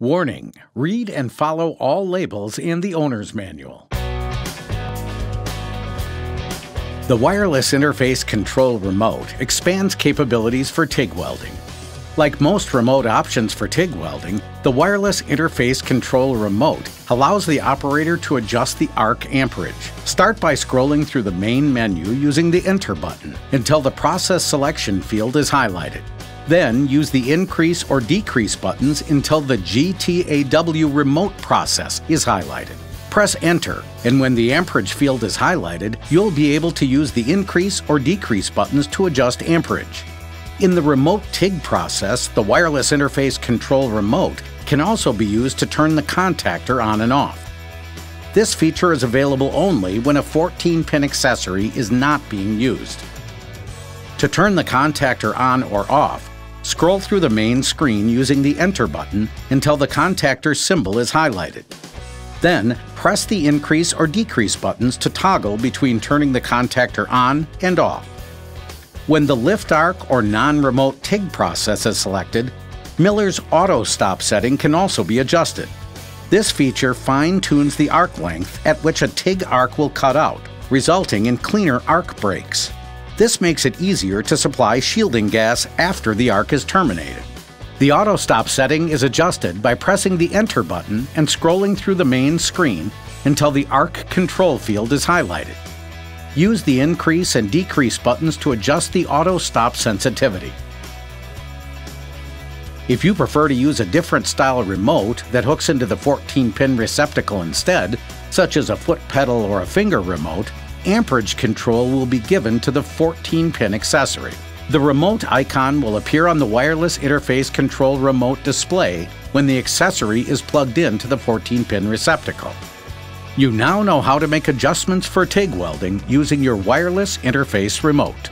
Warning: read and follow all labels in the owner's manual. The Wireless Interface Control Remote expands capabilities for TIG welding. Like most remote options for TIG welding, the Wireless Interface Control Remote allows the operator to adjust the arc amperage. Start by scrolling through the main menu using the Enter button until the process selection field is highlighted. Then use the increase or decrease buttons until the GTAW remote process is highlighted. Press Enter, and when the amperage field is highlighted, you'll be able to use the increase or decrease buttons to adjust amperage. In the remote TIG process, the Wireless Interface Control Remote can also be used to turn the contactor on and off. This feature is available only when a 14-pin accessory is not being used. To turn the contactor on or off, scroll through the main screen using the Enter button until the contactor symbol is highlighted. Then, press the increase or decrease buttons to toggle between turning the contactor on and off. When the lift arc or non-remote TIG process is selected, Miller's auto stop setting can also be adjusted. This feature fine-tunes the arc length at which a TIG arc will cut out, resulting in cleaner arc breaks. This makes it easier to supply shielding gas after the arc is terminated. The auto stop setting is adjusted by pressing the Enter button and scrolling through the main screen until the arc control field is highlighted. Use the increase and decrease buttons to adjust the auto stop sensitivity. If you prefer to use a different style remote that hooks into the 14-pin receptacle instead, such as a foot pedal or a finger remote, amperage control will be given to the 14-pin accessory. The remote icon will appear on the Wireless Interface Control Remote display when the accessory is plugged into the 14-pin receptacle. You now know how to make adjustments for TIG welding using your Wireless Interface Remote.